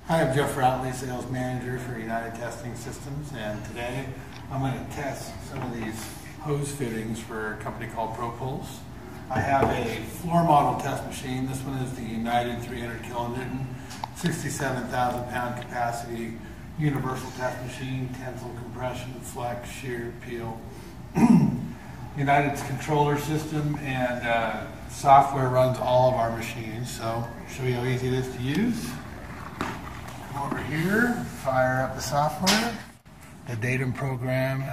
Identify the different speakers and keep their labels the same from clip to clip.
Speaker 1: Hi, I'm Jeff Routley, Sales Manager for United Testing Systems, and today I'm going to test some of these hose fittings for a company called ProPulse. I have a floor model test machine. This one is the United 300 kilonewton, 67,000 pound capacity universal test machine, tensile, compression, flex, shear, peel. United's controller system and software runs all of our machines, so I'll show you how easy it is to use. Come over here, fire up the software. The Datum program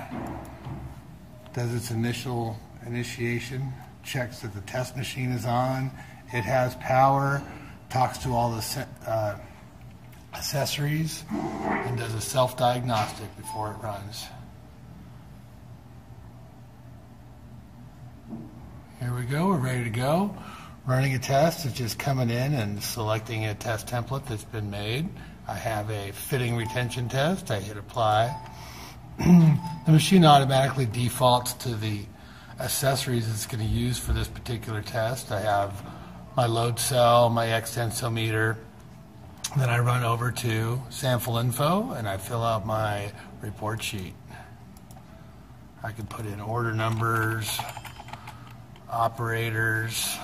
Speaker 1: does its initial initiation, checks that the test machine is on, it has power, talks to all the accessories, and does a self-diagnostic before it runs. Here we go, we're ready to go. Running a test is just coming in and selecting a test template that's been made. I have a fitting retention test. I hit apply. The machine automatically defaults to the accessories it's going to use for this particular test. I have my load cell, my extensometer. Then I run over to sample info and I fill out my report sheet. I can put in order numbers, operators,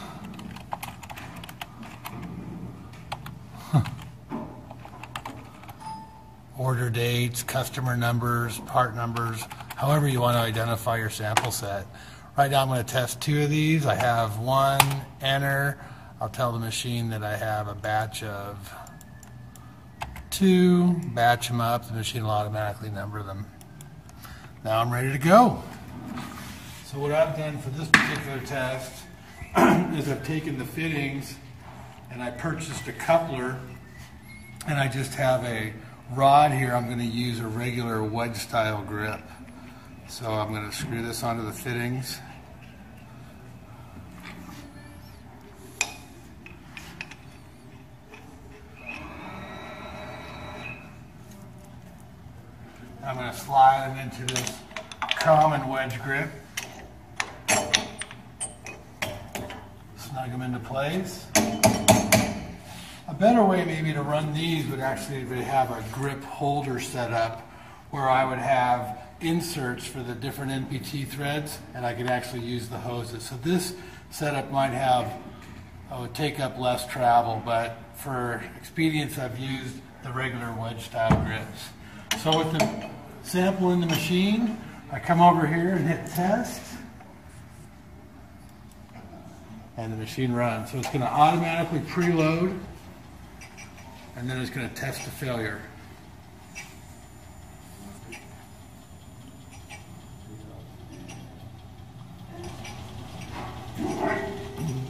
Speaker 1: order dates, customer numbers, part numbers, however you want to identify your sample set. Right now I'm going to test two of these. I have one, enter. I'll tell the machine that I have a batch of two, batch them up, the machine will automatically number them. Now I'm ready to go. So what I've done for this particular test is I've taken the fittings and I purchased a coupler, and I just have a rod here. I'm going to use a regular wedge style grip. So I'm going to screw this onto the fittings. I'm going to slide them into this common wedge grip. Snug them into place. A better way maybe to run these would actually have a grip holder set up where I would have inserts for the different NPT threads, and I could actually use the hoses. So this setup might would take up less travel, but for expedience I've used the regular wedge style grips. So with the sample in the machine, I come over here and hit test, and the machine runs. So it's going to automatically preload, and then it's going to test the failure.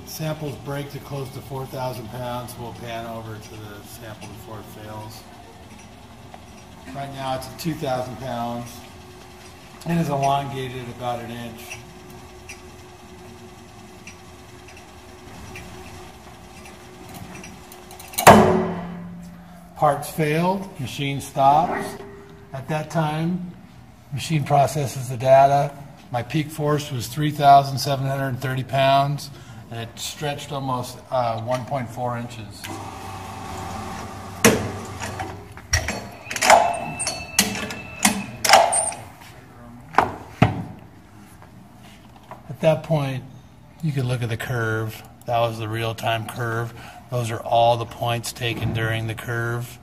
Speaker 1: Samples break to close to 4,000 pounds. We'll pan over to the sample before it fails. Right now it's at 2,000 pounds and is elongated about an inch. Parts failed, machine stops. At that time, machine processes the data. My peak force was 3,730 pounds, and it stretched almost 1.4 inches. At that point, you could look at the curve. That was the real-time curve. Those are all the points taken during the curve.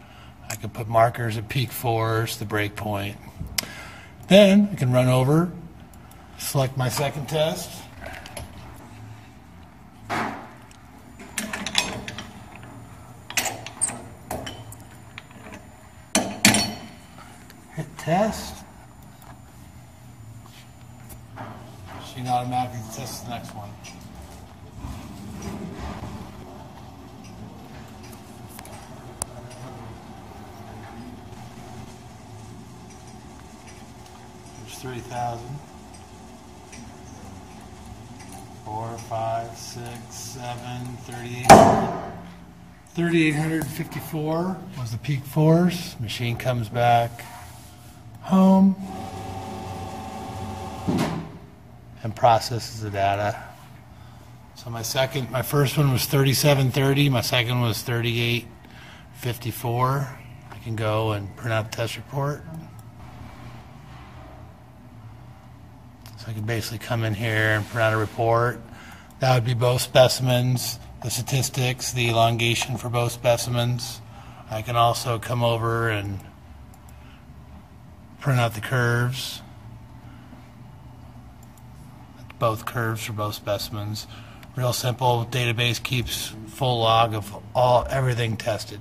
Speaker 1: I can put markers at peak force, the break point. Then I can run over, select my second test. Hit test. Machine automatically tests the next one. There's 3,000. 4, 5, 6, 7, 3,800. 3,854 was the peak force. Machine comes back home and processes the data. So my first one was 3730, my second was 3854. can go and print out a test report. So I can basically come in here and print out a report. That would be both specimens, the statistics, the elongation for both specimens. I can also come over and print out the curves, both curves for both specimens. Real simple. Database keeps full log of everything tested.